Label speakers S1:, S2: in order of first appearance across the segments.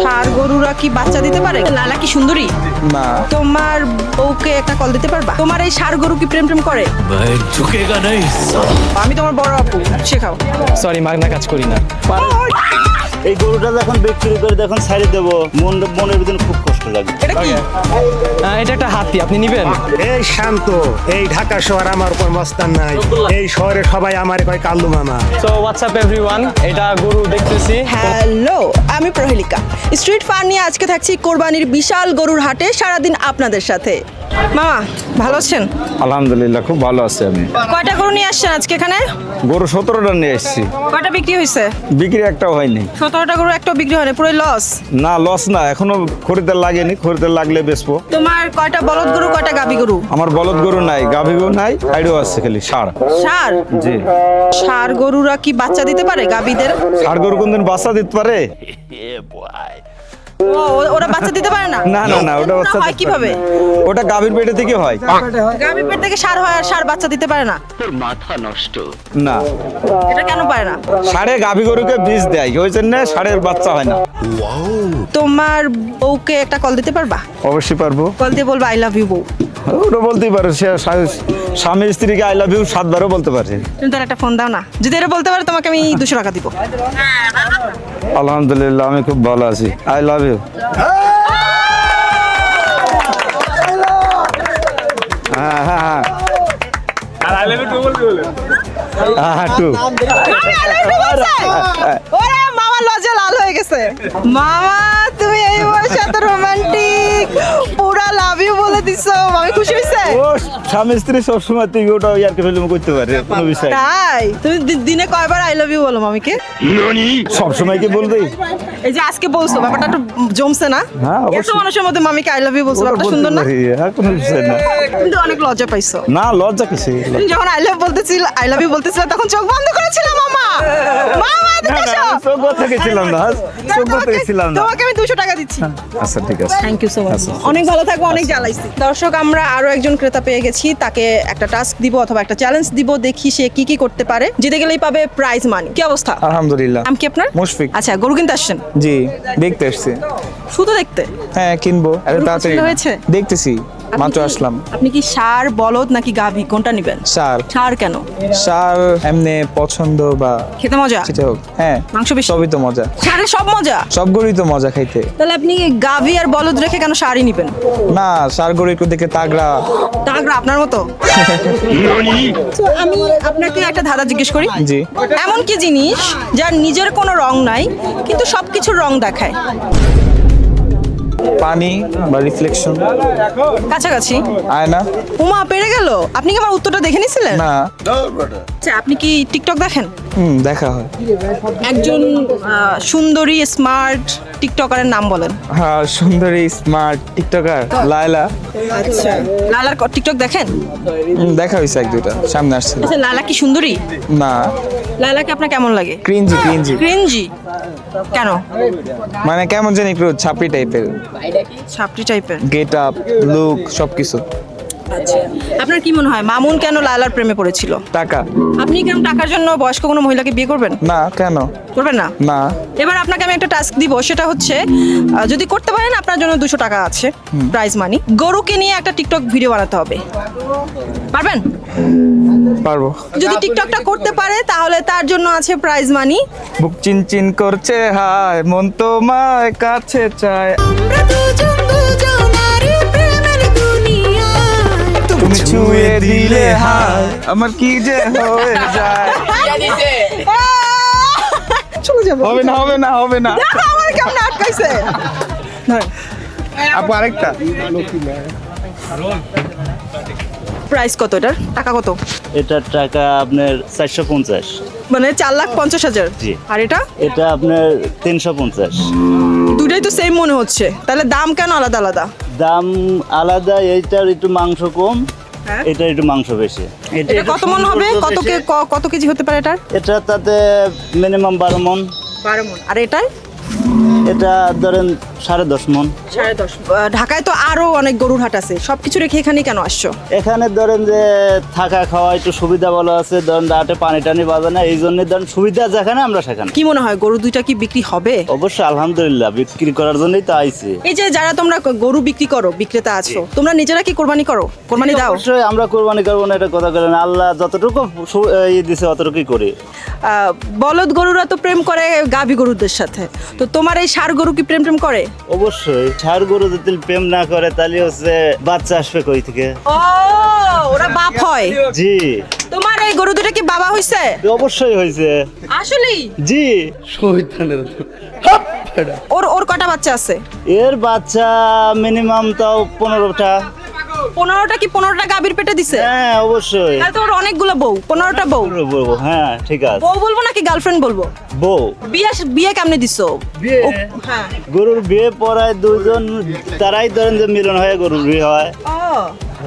S1: ষাঁড় গরুরা কি বাচ্চা দিতে পারে? লালা কি সুন্দরী?
S2: না।
S1: তোমার বউকে একটা কল দিতে পারবা? তোমার এই ষাঁড় গরু কি প্রেম করে? আমি তোমার বড় আপু, শেখাও।
S2: সরি, মাগনা কাজ করি না।
S3: এই গরুটা যখন বিক্রি করে যখন ছাড়ি দেবো মনের ভিতরে খুব কষ্ট লাগে।
S1: এটা কি?
S2: এটা একটা হাতি, আপনি নিবেন?
S4: এই শান্ত, এই ঢাকা শহর আমার উপর মস্তান নাই। এই শহরে সবাই আমার কয় কাল্লু মামা।
S2: সো হোয়াটসঅ্যাপ এভরিওয়ান, এটা গরু দেখতেছি।
S1: হ্যালো, আমি প্রহেলিকা। স্ট্রিট ফান নিয়ে আজকে থাকছি কোরবানির বিশাল গরুর হাটে, সারাদিন আপনাদের সাথে। মামা ভালো আছেন?
S5: আলহামদুলিল্লাহ, খুব ভালো আছি আমি।
S1: কয়টা গরু নিয়ে আসছেন আজকে এখানে?
S5: গরু 17টা নিয়ে এসেছি।
S1: কয়টা বিক্রি হয়েছে?
S5: বিক্রি একটাও হয়নি।
S1: 17টা গরু একটাও বিক্রি হয়নি, পুরো লস।
S5: না, লস না, এখনো খরিদ্দার লাগেনি, খরিদ্দার লাগলে বেচবো।
S1: তোমার কয়টা বলদ গরু, কয়টা গাভী গরু?
S5: আমার বলদ গরু নাই, গাভী গরু নাই, আইডিও আছে খালি ষাঁড়।
S1: ষাঁড়?
S5: জি।
S1: ষাঁড় গরুরা কি বাচ্চা দিতে পারে গাভীদের?
S5: ষাঁড় গরু কোনদিন বাচ্চা দিতে পারে?
S1: ওরা বাচ্চা দিতে পারে না?
S5: না না না, ওটা বাচ্চা
S1: হয় কিভাবে?
S5: ওটা গাভীর পেটে থেকে হয়।
S1: গাভীর পেট থেকে ষাঁড় হয় আর ষাঁড় বাচ্চা দিতে পারে না?
S5: না,
S1: এটা কেন পারে না?
S5: ষাঁড়ে গাভী গরুকে বীজ দেয়, ওই জন্য ষাঁড়ের বাচ্চা হয় না।
S1: তোমার বউকে একটা কল দিতে পারবা?
S5: অবশ্যই পারবো।
S1: কল দিয়ে বলবা আই লাভ ইউ বউ।
S5: ওটা বলতেই পারে, সে স্বামী স্ত্রীকে আই লাভ ইউ 7 বারও বলতে পারে।
S1: তুমি তার একটা ফোন দাও না, যদি এটা বলতে পারে তোমাকে আমি 200 টাকা দিব।
S5: আলহামদুলিল্লাহ, আমি খুব ভালো আছি। I love you. হ্যাঁ হ্যাঁ হ্যাঁ, হ্যাঁ টু।
S1: ওরে মামা লজ্জা লাল হয়ে গেছে। মামা তুমি এই বয়সে এত রোমান্টিক, পুরা লাভ ইউ বলে দিছো, আমি খুশি হইছে।
S5: ও স্বামী স্ত্রী সবসময় তুই ওটা আর কি ফিল্ম করতে পারে, কোনো বিষয় না।
S1: তাই তুমি দিনে কয়বার আই লাভ ইউ বলো মামিকে?
S5: সবসময় কি বলবি?
S1: এই যে আজকে বলছো, ব্যাপারটা একটু জমছে না?
S5: হ্যাঁ, অবশ্যই।
S1: এত মানুষের মধ্যে মামিকে আই লাভ ইউ বলছো, ব্যাপারটা সুন্দর না?
S5: হ্যাঁ, কোনো বিষয় না।
S1: কিন্তু অনেক লজ্জা পাইছো।
S5: না, লজ্জা কিসে?
S1: তুমি যখন আই লাভ ইউ বলতেছিল তখন চোখ বন্ধ করেছিল মামা। মামা এদিকে আসো।
S5: চোখ বন্ধ গেছিলাম না, চোখ বন্ধ গেছিলাম না।
S1: তোমাকে আমি 200 টাকা দিচ্ছি।
S5: আচ্ছা ঠিক আছে।
S1: Thank you so much. অনেক ভালো থাকবো, অনেক জ্বালাইছি। দর্শক, আমরা আরো একজন ক্রেতা পেয়ে গেছি, তাকে একটা টাস্ক দিব অথবা একটা চ্যালেঞ্জ দিব, দেখি সে কি কি করতে পারে। জিতে গেলেই পাবে প্রাইজ মানি। কি অবস্থা?
S2: আলহামদুলিল্লাহ।
S1: নাম কি আপনার?
S2: মুশফিক।
S1: আচ্ছা, গরু কিনতে আসছেন?
S2: জি, দেখতে আসছি।
S1: শুধু দেখতে?
S2: হ্যাঁ, কিনবো। এত
S1: গরু
S2: তাড়াতাড়ি
S1: পছন্দ হয়েছে?
S2: দেখতেছি,
S1: আপনি
S2: মাত্র
S1: কি-
S2: আসলাম।
S1: আপনি কি ষাঁড়, বলদ নাকি গাভী, কোনটা নেবেন?
S2: ষাঁড়।
S1: ষাঁড় কেন?
S2: ষাঁড় এমনি পছন্দ বা
S1: খেতে মজা?
S2: সেটা হোক। হ্যাঁ,
S1: মাংস বেশি?
S2: সবই তো মজা,
S1: ষাঁড়ের সব মজা?
S2: সব গরুই তো মজা খাইতে।
S1: তাহলে আপনি গাভী আর বলদ রেখে কেন ষাঁড়ই নিবেন?
S2: না, ষাঁড় গরু একটু দেখে তাগড়া।
S1: তাগড়া আপনার মতো? তো আমি আপনাকে একটা ধাঁধা জিজ্ঞেস করি।
S2: জি।
S1: এমন কি জিনিস যার নিজের কোনো রং নাই কিন্তু সবকিছুর রং দেখায়?
S2: পানি বা রিফ্লেকশন।
S1: কাছাকাছি।
S2: আয়না।
S1: উমা পেরে গেল। আপনি কি আমার উত্তরটা দেখে নিয়েছিলেন?
S2: না।
S1: আচ্ছা, আপনি কি টিকটক দেখেন?
S2: দেখা হয়।
S1: একজন সুন্দরী স্মার্ট টিকটকারের নাম বলেন।
S2: হ্যাঁ, সুন্দরী স্মার্ট টিকটকার লায়লা।
S1: আচ্ছা, লালার টিকটক দেখেন?
S2: দেখা হয়েছে এক দুইটা, সামনে আসছে।
S1: আচ্ছা, লালা কি সুন্দরী?
S2: না,
S1: লালাকে আপনার কেমন লাগে?
S2: Cringey cringey.
S1: ক্রিঞ্জি কেন?
S2: মানে কেমন জানি একটু ছাপড়ি টাইপের,
S1: ছাপড়ি টাইপের।
S2: গেট আপ, লুক, সবকিছু।
S1: আচ্ছা, আপনার কি মনে হয় মামুন কেন লালার প্রেমে পড়েছিল?
S2: টাকা।
S1: আপনি কেন টাকার জন্য বয়স্ক কোনো মহিলাকে বিয়ে করবেন?
S2: না, কেন?
S1: করবেন না?
S2: না।
S1: এবার আপনাকে আমি একটা টাস্ক দিব, সেটা হচ্ছে যদি করতে পারেন আপনার জন্য 200 টাকা আছে প্রাইজ মানি। গরুকে নিয়ে একটা টিকটক ভিডিও বানাতে হবে, পারবেন?
S2: পারবো।
S1: যদি টিকটকটা করতে পারে তাহলে তার জন্য আছে প্রাইজ মানি।
S2: বুক চিনচিন করছে, হায় মন তোমায় কাছে চায়, তুমি ছুঁয়ে দিলে হায় আমার কি যে হয়ে যায়।
S1: চলে যাবো।
S2: হবে না, হবে না, হবে না।
S1: দেখো আমার কেমন আটকাইছে।
S2: আপু আরেকটা।
S1: প্রাইস কত এটার? টাকা কত?
S3: এটার টাকা আপনার 450।
S1: মানে 4,50,000।
S3: জি।
S1: আর এটা?
S3: এটা আপনার 350।
S1: দুটাই তো সেম মনে হচ্ছে, তাহলে দাম কেন আলাদা আলাদা?
S3: দাম আলাদা, এইটার একটু মাংস কম,
S1: হ্যাঁ।
S3: এটা একটু মাংস বেশি।
S1: এটা কত মন হবে? কত কেজি হতে পারে এটার?
S3: এটা তাতে মিনিমাম 12 মন।
S1: 12 মন। আর এটাই?
S3: এটা ধরেন 10.5 মন।
S1: 10.5 ঢাকায় তো আরো অনেক গরুর হাট আছে, সবকিছু রেখে এখানে কেন আসছো?
S3: এখানে ধরেন যে থাকা খাওয়া একটু সুবিধা ভালো আছে, ধরেন রাতে পানি টানি বাজে না, এই জন্য ধরেন সুবিধা যেখানে আমরা সেখানে।
S1: কি মনে হয় গরু দুইটা কি বিক্রি হবে?
S3: অবশ্যই আলহামদুলিল্লাহ, বিক্রি করার জন্যই তো আইছি।
S1: এই যে যারা তোমরা গরু বিক্রি করো, বিক্রেতা আছো, তোমরা নিজেরা কি কোরবানি করো? কোরবানি দাও?
S3: অবশ্যই আমরা কোরবানি করবো না এটা কথা বলেন, আল্লাহ যতটুকু দিছে অতটুকুই করি।
S1: বলদ গরুরা তো প্রেম করে গাভী গরুদের সাথে, তো তোমার এই ষাঁড় গরু কি প্রেম করে?
S3: অবশ্যই ষাঁড় গরু যদি প্রেম না করে তাহলে হচ্ছে বাচ্চা আসবে কই থেকে?
S1: ও, ওরা বাপ হয়?
S3: জি।
S1: তোমার এই গরু দুটো কি বাবা হইছে?
S3: অবশ্যই হয়েছে।
S1: আসলেই?
S3: জি।
S1: ওর ওর কটা বাচ্চা আছে?
S3: এর বাচ্চা মিনিমাম তাও 15টা।
S1: 15টা কি 15টা গাভীর পেটে দিছে?
S3: হ্যাঁ অবশ্যই।
S1: তাহলে তো ওর অনেকগুলো বউ, 15টা বউ।
S3: বলবো, হ্যাঁ ঠিক আছে।
S1: বউ বলবো নাকি গার্লফ্রেন্ড বলবো?
S3: বউ।
S1: বিয়ে কেমনে দিছো?
S3: বিয়ে?
S1: হ্যাঁ।
S3: গরুর বিয়ে পড়ায় দুজন, তারাই ধরেন যে মিলন হয়ে গরুর বিয়ে হয়।
S1: ও,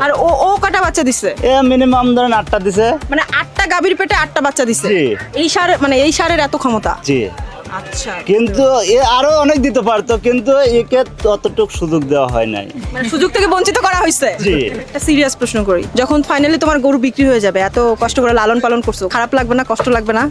S1: আর ও ও কটা বাচ্চা দিছে?
S3: এ মিনিমাম ধরেন 8টা দিছে।
S1: মানে 8টা গাভীর পেটে 8টা বাচ্চা দিছে?
S3: জি।
S1: এই ষাঁড়ের এত ক্ষমতা?
S3: জি।
S1: আচ্ছা,
S3: কিন্তু এ আরো অনেক দিতে পারতো, কিন্তু একে ততটুক সুযোগ দেওয়া হয় নাই।
S1: মানে সুযোগ থেকে বঞ্চিত করা হয়েছে?
S3: জি।
S1: একটা সিরিয়াস প্রশ্ন করি, যখন ফাইনালি তোমার গরু বিক্রি হয়ে যাবে, এত কষ্ট করে লালন পালন করছো, খারাপ লাগবে না, কষ্ট লাগবে না?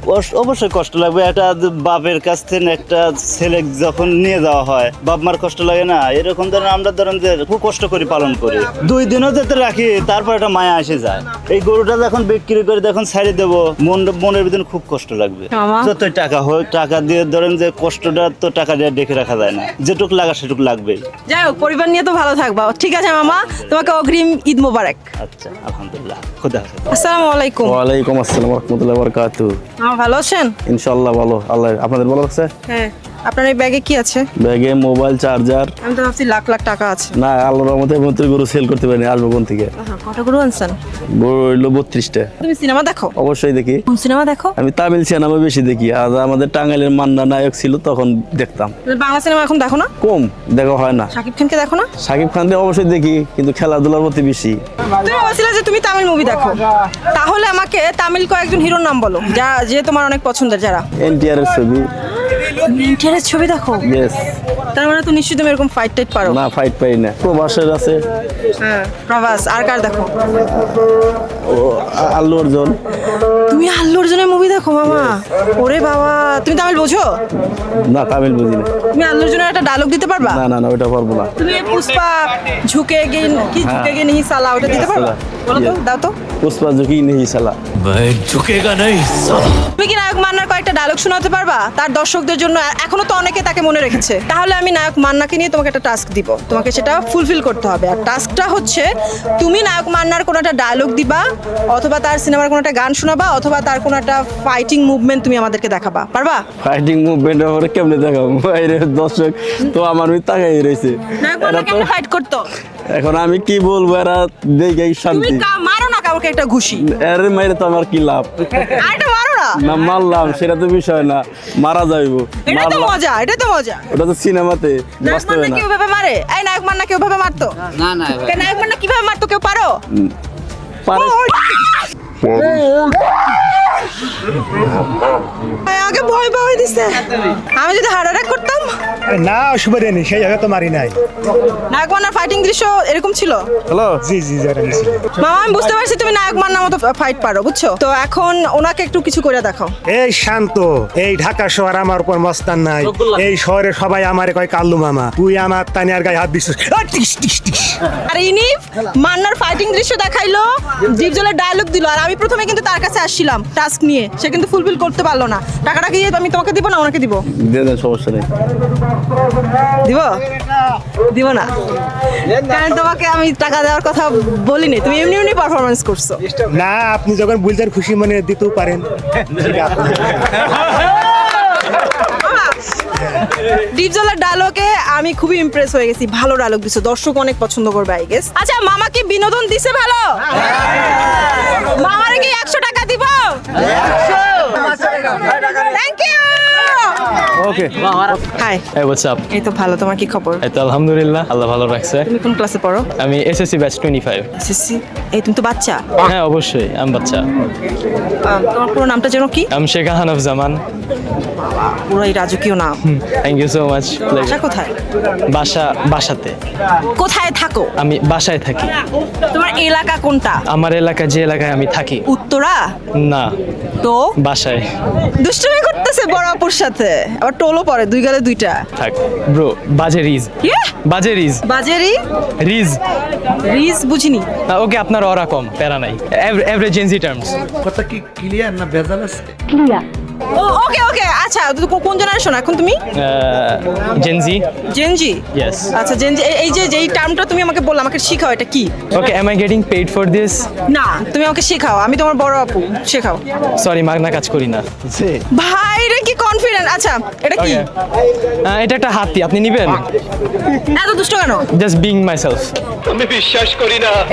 S3: অবশ্যই কষ্ট লাগবে। একটা বাপের কাছ থেকে একটা ছেলে যখন নিয়ে যাওয়া হয়, বাপ মার কষ্ট লাগে না? এরকম ধরেন আমরা ধরেন যে খুব কষ্ট করে পালন করি, 2 দিনও যেতে রাখি, তারপর একটা মায়া এসে যায়। এই গরুটা যখন বিক্রি করে যখন ছাড়ি দেবো, মনের ভিতরে খুব কষ্ট লাগবে।
S1: মামা।
S3: যতই টাকা হোক, টাকা দিয়ে ধরেন যে কষ্টটা তো টাকা দিয়ে ডেকে রাখা যায় না, যেটুক লাগা সেটুক লাগবেই।
S1: যাই হোক, পরিবার নিয়ে তো ভালো থাকবা। ঠিক আছে মামা, তোমাকে অগ্রিম ঈদ মোবারক।
S3: আচ্ছা, আলহামদুলিল্লাহ, খুদা হাফেজ।
S1: আসসালামু আলাইকুম।
S6: ওয়ালাইকুম আসসালাম রহমতুল্লাহ বরকাতু।
S1: মামা ভালো আছেন?
S6: ইনশাল্লাহ ভালো, আল্লাহ আপনাদের ভালো আছে?
S1: হ্যাঁ। আপনার এই ব্যাগে কি আছে?
S6: ব্যাগে মোবাইল, চার্জার।
S1: আমি তো ভাবছি লাখ লাখ টাকা আছে।
S6: না, আল্লাহর রহমতে এখন তুই গরু সেল করতে পারিনি, আসবো কোন থেকে?
S1: কটা গরু আনছেন?
S6: গরু হইলো 32টা।
S1: তুমি সিনেমা দেখো?
S6: অবশ্যই দেখি।
S1: কোন সিনেমা দেখো?
S6: আমি তামিল সিনেমা বেশি দেখি, আর আমাদের টাঙ্গাইলের মান্না নায়ক ছিল তখন দেখতাম।
S1: বাংলা সিনেমা এখন দেখো না?
S6: কম দেখা হয় না।
S1: শাকিব খানকে দেখো না?
S6: শাকিব খানকে অবশ্যই দেখি, কিন্তু খেলাধুলার প্রতি বেশি।
S1: তুমি বলছিলে যে তুমি তামিল মুভি দেখো, তাহলে আমাকে তামিল কয়েকজন হিরোর নাম বলো, যে তোমার অনেক পছন্দের। যারা
S6: এনটিআর এর ছবি।
S1: ইন্টারেস্ট ছবি দেখো?
S6: ইয়েস।
S1: তার মানে তো নিশ্চয়ই তুমি এরকম ফাইট টাইট পারো।
S6: না, ফাইট পাই না। প্রবাসের আছে।
S1: হ্যাঁ, প্রভাস। আর কার দেখো?
S6: ও আল্লু অর্জুন।
S1: তুমি আল্লু অর্জুনের মুভি দেখো মামা? ওরে বাবা, তুমি তামিল বোঝো?
S6: না, তামিল বুঝি না।
S1: তুমি আল্লু অর্জুনের একটা ডায়লগ দিতে পারবা?
S6: না না না, ওইটা পারবো না।
S1: তুমি পুষ্পা ঝুঁকে গে नहीं साला, ওটা দিতে পারবা? বলো তো, দাও তো।
S6: পুষ্পা ঝুঁকি নেই সালা।
S1: তুমি কি নায়ক মান্নার কয়েকটা ডায়লগ শোনাতে পারবা তার দর্শকদের জন্য? এখনো তো অনেকে তাকে মনে রেখেছে। তাহলে আমি নায়ক মান্নাকে নিয়ে তোমাকে একটা টাস্ক দিব, তোমাকে সেটা ফুলফিল করতে হবে। আর টাস্কটা হচ্ছে, তুমি নায়ক মান্নার কোনো একটা ডায়লগ দিবা, অথবা তার সিনেমার কোনো একটা গান শোনাবা, অথবা তার কোনো একটা ফাইটিং মুভমেন্ট তুমি আমাদেরকে দেখাবা। পারবা?
S6: ফাইটিং মুভমেন্ট ওরে কেমনে দেখাবো? বাইরে দর্শক তো আমার ওই তাকাই রয়েছে।
S1: নায়ক
S6: এরা
S1: মান্না
S6: তো
S1: কেমনে ফাইট করতো?
S6: এখন আমি কি বলবো, এরা দেখে
S1: তুমি
S6: শান্তি।
S1: মারো না কাউকে একটা ঘুষি।
S6: এর মাইরে তো আমার কি লাভ?
S1: আরেকটা মারো না।
S6: না, মারলাম সেটা তো বিষয় না, মারা যাইবো।
S1: এটা তো
S6: মারলাম,
S1: মজা, এটা তো মজা।
S6: ওটা তো সিনেমাতে,
S1: নায়ক
S6: বাস্তবে
S1: মান্না
S6: না।
S1: কেউ ভাবে মারে? এই নায়ক মান্না কেউ ভাবে মারতো?
S7: না না
S1: নায়ক মান্না কিভাবে মারতো কেউ পারো?
S6: পারে।
S1: আগে ভয় ভয় দিছে। আমি যদি হার্ট অ্যাটাক করতাম?
S4: আরে না, অসুবিধা নেই, সেই জায়গা তো মারি নাই।
S1: নায়ক মান্নার ফাইটিং দৃশ্য এরকম ছিল?
S6: হ্যালো।
S4: জি জি জানেন।
S1: মামা, আমি বুঝতে পারছি তুমি নায়ক মান্নার মতো ফাইট পারো, বুঝছো? তো এখন ওনাকে একটু কিছু করে দেখাও।
S4: এই শান্ত, এই ঢাকা শহর আমার উপর মস্তান নাই। এই শহরে সবাই আমারে কয় কাল্লু মামা, তুই আমার তানিয়ার গায়ে হাত দিছিস।
S1: আর ইনি মান্নার ফাইটিং দৃশ্য দেখাইলো, ডিপজলের ডায়লগ দিল, আর আমি প্রথমে কিন্তু তার কাছে আসছিলাম টাস্ক নিয়ে, সে কিন্তু ফুলফিল করতে পারলো না। টাকাটা কি আমি তোমাকে দিব না ওনাকে দিব?
S6: দিয়ে দেন, সমস্যা নেই।
S1: দিব? দিব না, কারণ তোমাকে আমি টাকা দেওয়ার কথা বলিনি, তুমি এমনি এমনি পারফরমেন্স করছো।
S4: না, আপনি যখন বুঝলেন খুশি মনে দিতেও পারেন।
S1: ডিপজলের ডায়লগে আমি খুবই ইমপ্রেস হয়ে গেছি, ভালো ডায়লগ দিছো, দর্শক অনেক পছন্দ করবে আই গেস। আচ্ছা, মামা কি বিনোদন দিছে ভালো? মামারে কি 100 টাকা দিব? Thank you.
S6: ওকে
S1: হাই,
S6: এই হোয়াটস আপ
S1: এই তো ভালো, তোমার কি খবর?
S6: এই তো আলহামদুলিল্লাহ আল্লাহ ভালো রাখছে
S1: তুমি কোন ক্লাসে পড়ো?
S6: আমি এসএসসি ব্যাচ 25
S1: এসএসসি। এই তুমি তো বাচ্চা।
S6: হ্যাঁ অবশ্যই আমি বাচ্চা
S1: তোমার পুরো নামটা যেন কি?
S6: আমি শেখ হানাফ জামান
S1: পুরো এই রাজকীয় নাম।
S6: থ্যাংক ইউ সো মাচ
S1: বাসা কোথায়?
S6: বাসাতে
S1: কোথায় থাকো?
S6: আমি বাসায় থাকি
S1: তোমার এলাকা কোনটা?
S6: আমার এলাকা যে এলাকায় আমি থাকি
S1: উত্তরা?
S6: না
S1: তো
S6: বাসায়
S1: দুষ্টুমি করতেছে বড় আপুর সাথে, আবার টোলও পরে, দুই গালে দুইটা।
S6: থাক ব্রো বাজে রিজ
S1: বাজেরি
S6: রিজ
S1: রিজ বুঝিনি।
S6: ওকে আপনার ওরা কম প্যারা নাই এভারেজ এনজি টার্মস
S1: ও ওকে ওকে, আচ্ছা কোন জেনারেশন এখন তুমি?
S6: Gen Z
S1: Gen Z.
S6: Yes.
S1: আচ্ছা জেনজি, এই যে যেই টার্মটা তুমি আমাকে বললে, আমাকে শেখাও এটা কি?
S6: Okay am I getting paid for this
S1: না, তুমি আমাকে শেখাও, আমি তোমার বড় আপু, শেখাও।
S6: সরি মাগনা কাজ করি না
S1: ভাই রে কি কনফিডেন্ট। আচ্ছা এটা কি?
S6: Okay. এটা একটা হাতি আপনি নিবেন
S1: এত দুষ্ট কেন?
S6: জাস্ট বিং মাইসেলফ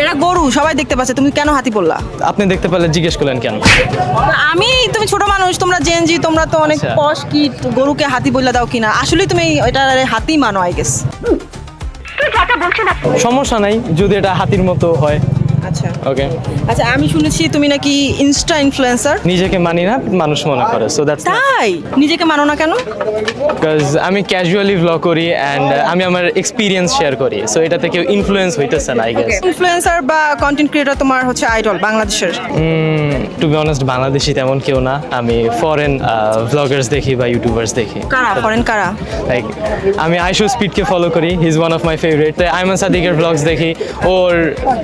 S1: এটা গরু, সবাই দেখতে পাচ্ছে, তুমি কেন হাতি বললা?
S6: আপনি দেখতে পেলে জিজ্ঞেস করলেন কেন
S1: তুমি ছোট মানুষ, তোমরা জেনজি, তোমরা তো অনেক
S6: আচ্ছা।
S1: পশ, কি গরুকে হাতি বললা দাও কিনা? আসলে তুমি এটা হাতি মানো আই গেস।
S6: সমস্যা নাই যদি এটা হাতির মতো হয়
S1: আচ্ছা
S6: ওকে
S1: আচ্ছা, আমি শুনেছি তুমি নাকি ইনস্টা ইনফ্লুয়েন্সার।
S6: নিজেকে মানি না মানুষ মনে করে সো দ্যাটস
S1: তাই? নিজেকে মানো না কেন?
S6: বিকজ আমি ক্যাজুয়ালি ভ্লগ করি অ্যান্ড আমি আমার এক্সপিরিয়েন্স শেয়ার করি সো এটাতে কেউ ইনফ্লুয়েন্স হইতেছে না আই গেস
S1: ইনফ্লুয়েন্সার বা কন্টেন্ট ক্রিয়েটর তোমার হচ্ছে আইডল বাংলাদেশের?
S6: টু বি অনেস্ট বাংলাদেশি তেমন কেউ না আমি ফরেন ভ্লগার্স দেখি বা ইউটিউবার্স দেখি
S1: কারা ফরেন কারা?
S6: লাইক আমি আইশো স্পিডকে ফলো করি he is one of my favourite Aiman সাদিকের ভ্লগস দেখি ওর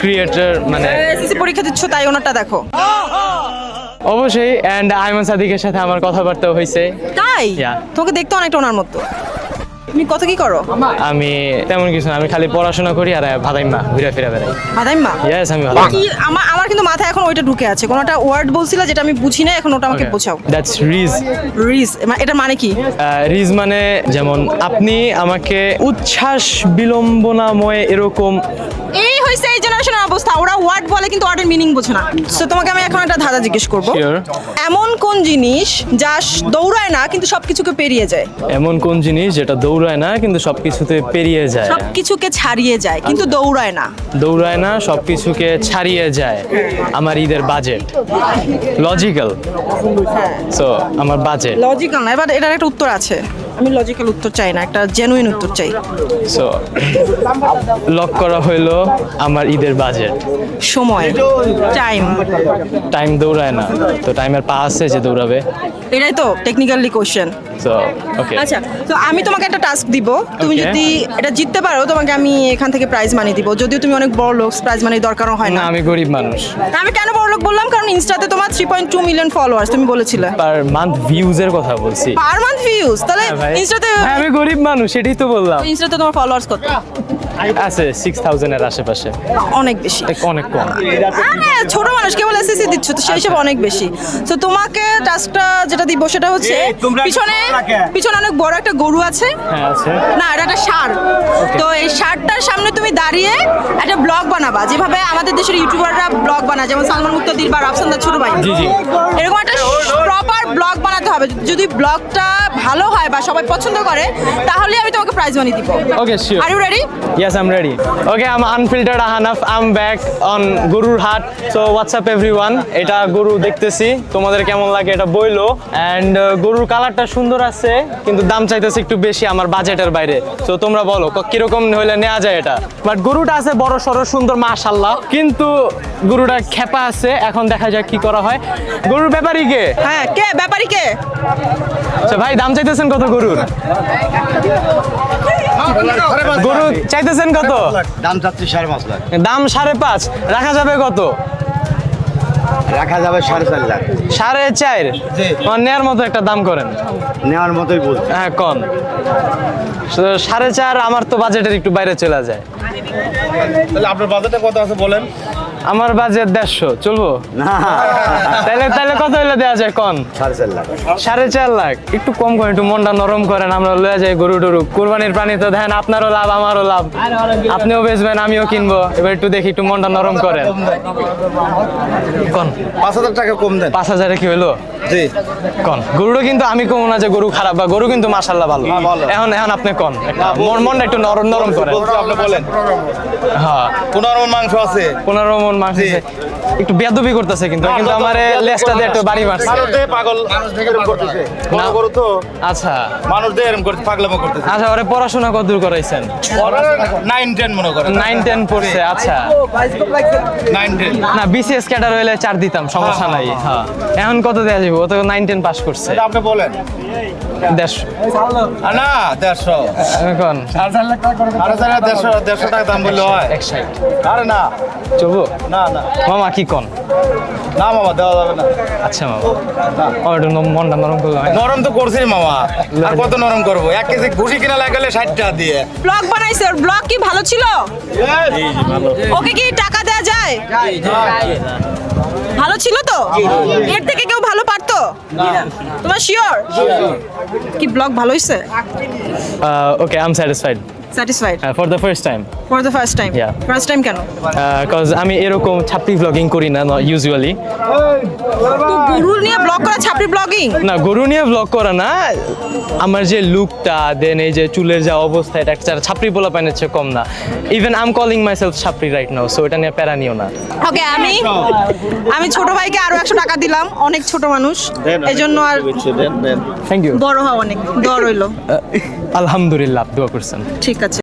S6: ক্রিয়েটর মানে
S1: এসএসসি পরীক্ষা দিচ্ছ তাই ওনারটা দেখো?
S6: অবশ্যই অ্যান্ড আইমান সাদিকের সাথে আমার কথাবার্তা হয়েছে
S1: তাই?
S6: Yeah.
S1: তোমাকে দেখতে অনেকটা ওনার মতো। তুমি কত কি করো?
S6: আমি তেমন কিছু না আমি খালি পড়াশোনা করি আর ভাদাইমা ঘুরে ফিরে বেড়াই
S1: বাদাইম্মা?
S6: ইয়েস আমি ভালো
S1: কি আমার কিন্তু মাথায় এখন ওইটা ঢুকে আছে, কোনটা ওয়ার্ড বলছিলা যেটা আমি বুঝি না, এখন ওটা আমাকে বোঝাও।
S6: দ্যাটস রিজ
S1: রিজ, এটা মানে কি?
S6: রিজ মানে যেমন আপনি আমাকে উচ্ছ্বাস বিলম্বনাময় এরকম
S1: এই হইছে এই জেনারেশনের অবস্থা, ওরা ওয়ার্ড বলে কিন্তু ওয়ার্ডের মিনিং বোঝে না। সো তোমাকে আমি এখন একটা ধাঁধা জিজ্ঞেস করব।
S6: Sure.
S1: এমন কোন জিনিস যা দৌড়ায় না কিন্তু সবকিছুকে পেরিয়ে যায়?
S6: এমন কোন জিনিস যেটা দৌড়ায় না কিন্তু সবকিছুতে পেরিয়ে যায়
S1: সবকিছুকে ছাড়িয়ে যায় কিন্তু দৌড়ায় না।
S6: দৌড়ায় না সবকিছুকে ছাড়িয়ে যায় আমার ঈদের বাজেট লজিক্যাল সো আমার বাজেট
S1: লজিক্যাল না, এবার এটার একটা উত্তর আছে। আমি লজিক্যাল উত্তর চাই না, একটা জেনুইন উত্তর চাই।
S6: সো লক করা হইলো আমার ঈদের বাজেট
S1: সময়, টাইম।
S6: টাইম দৌড়ায় না তো টাইমের পা আছে যে দৌড়াবে
S1: এটাই তো টেকনিক্যালি কোশ্চেন।
S6: সো ওকে
S1: আচ্ছা, তো আমি তোমাকে একটা টাস্ক দিব, তুমি
S6: Okay.
S1: যদি এটা জিততে পারো তোমাকে আমি এখান থেকে প্রাইজ মানি দিব, যদিও তুমি অনেক বড় লোক, প্রাইজ মানি দরকারও হয়
S6: না
S1: না।
S6: আমি গরিব মানুষ
S1: আমি কেন বড় লোক বললাম? কারণ ইনস্টাতে তোমার 3.2 মিলিয়ন ফলোয়ার্স, তুমি বলেছিলে।
S6: পার মান্থ ভিউজের কথা বলছি
S1: পার মান্থ ভিউজ, তাহলে
S6: হ্যাঁ ভাই।
S1: ইনস্টাতে
S6: ভাই, আমি গরিব মানুষ এটাই তো বললাম
S1: ইনস্টাতে তোমার ফলোয়ার্স কত?
S6: আছে 6000 এর আশেপাশে
S1: অনেক বেশি।
S6: অনেক কম
S1: আরে ছোট মানুষ কেবল এসএসসি দিচ্ছ তো সেই সব অনেক বেশি। তো তোমাকে টাস্কটা যেটা দিব সেটা হচ্ছে পিছনে অনেক বড় একটা গরু আছে।
S6: হ্যাঁ আছে
S1: না, এটা একটা ষাঁড়। তো এই ষাঁড়টার সামনে তুমি দাঁড়িয়ে একটা ব্লগ বানাবা, যেভাবে আমাদের দেশের ইউটিউবাররা ব্লগ বানায়, যেমন সালমান মুক্তাদির বা রাফসানদার ছোট ভাই।
S6: জি, জি।
S1: এরকম একটা প্রপার ব্লগ বানাতে হবে। যদি ব্লগটা ভালো হয় বা সবাই পছন্দ করে তাহলে আমি তোমাকে প্রাইজ মানি দিব।
S6: Okay, sure.
S1: Are you ready?
S6: Yes, I'm ready. Okay, I'm unfiltered Ahanaf. I'm back on গরুর হাট. So what's up everyone? এটা গরু দেখতেছি তোমাদের কেমন লাগে এটা বইলো and গরুর কালারটা সুন্দর আছে কিন্তু দাম চাইতেছে একটু বেশি আমার বাজেটের বাইরে তো তোমরা বলো কিরকম হইলে নেওয়া যায় এটা বাট গরুটা আছে বড় সড়ো সুন্দর মাশাআল্লাহ কিন্তু গরুটা খেপা আছে এখন দেখা যাক কি করা হয় গরুর ব্যাপারী কে
S1: হ্যাঁ, কে ব্যাপারী কে?
S6: আচ্ছা ভাই দাম চাইতেছেন কত গরুর গরু চাইতেছেন কত
S3: দাম চাচ্ছি 5.5 লাখ
S6: দাম 5.5 রাখা যাবে কত
S3: রাখা যাবে 4.5 লাখ
S6: 4.5 নেওয়ার মতো একটা দাম করেন
S3: নেওয়ার মতোই বলছি
S6: হ্যাঁ কম 4.5 আমার তো বাজেটের একটু বাইরে চলে যায়
S2: তাহলে আপনার বাজেটটা কত আছে বলেন
S6: আমার বাজেট 150 চলবো
S3: না
S6: তাহলে তাহলে কত হইলে দেওয়া যায় কোন
S3: 4.5 লাখ
S6: 4.5 লাখ একটু কম করেন একটু মনটা নরম করেন আমরা লয়ে যাই গরু টরু কুরবানির প্রাণী তো দেখেন আপনারও লাভ আমারও লাভ আপনিও বেচবেন আমিও কিনবো এবার একটু দেখি একটু মনটা নরম করেন কোন
S2: 5,000 টাকা কম দেন
S6: 5,000 কি হইলো
S2: জি
S6: কোন গরুটা কিন্তু আমি কম না যে গরু খারাপ বা গরু কিন্তু মাশাআল্লাহ ভালো এখন এখন আপনি কোন মনটা একটু নরম নরম করেন
S2: আপনি বলেন
S6: হ্যাঁ
S2: 15 মণ মাংস আছে
S6: 15 মন মাংস আছে। একটু বেয়াদবি করতেছে কিন্তু কিন্তু আমার লেজটা দিয়ে একটু বাড়ি মারছে
S2: মানুষ দিয়ে পাগল এরকম করতেছে বড়
S6: না।
S2: গরু তো
S6: আচ্ছা
S2: মানুষ দিয়ে এরকম করতে পাগলামো করতেছে
S6: আচ্ছা ওরে পড়াশোনা কতদূর করাইছেন
S2: 9-10 মনে করেন
S6: 9-10 পড়ছে আচ্ছা
S2: 9-10
S6: না বিসিএস ক্যাডার হইলে 4 দিতাম সমস্যা নাই হ্যাঁ এখন কত দেয়া যাবে ও তো 9-10 পাস করছে
S2: এটা আপনি বলেন
S6: 150
S2: না 150
S6: এখন
S2: আরে স্যার 150 টাকা দাম বললে হয়
S6: 160
S2: আরে না
S6: চলবো
S2: না না
S6: মামা কি কোন
S2: না মামা দেওয়া যাবে না
S6: আচ্ছা মামা ও একটু মনটা নরম করলো
S2: নরম তো করছি মামা আর কত নরম করবো 1 কেজি ঘুষি কিনা লাগালে 60 টাকা দিয়ে
S1: ব্লগ বানাইছে ওর ব্লগ কি ভালো ছিল ওকে কি টাকা দেওয়া যায় ভালো ছিল তো এর থেকে কেউ ভালো পারতো তোমার শিওর কি ব্লগ ভালো হইছে
S6: okay I am satisfied
S1: satisfied
S6: for the first time
S1: for the first time
S6: Yeah.
S1: First time কেন
S6: কজ আমি এরকম ছাপড়ি ব্লগিং করি না ইউজুয়ালি
S1: গরু নিয়ে ব্লগ করা ছাপড়ি ব্লগিং
S6: না গরু নিয়ে ব্লগ করা না আমার যে লুকটা দেন এই যে চুলের যা অবস্থা এটা একটা ছাপড়ি পোলা পাইনের চেয়ে কম না even I am calling myself ছাপড়ি রাইট নাও সো এটা নিয়ে প্যারা নিও না
S1: ওকে আমি ছোট ভাইকে আরো 100 টাকা দিলাম অনেক ছোট মানুষ এজন্য আর
S6: থ্যাংক ইউ
S1: বড় হওয়া অনেক দর হইলো
S6: আলহামদুলিল্লাহ দোয়া করছেন
S1: ঠিক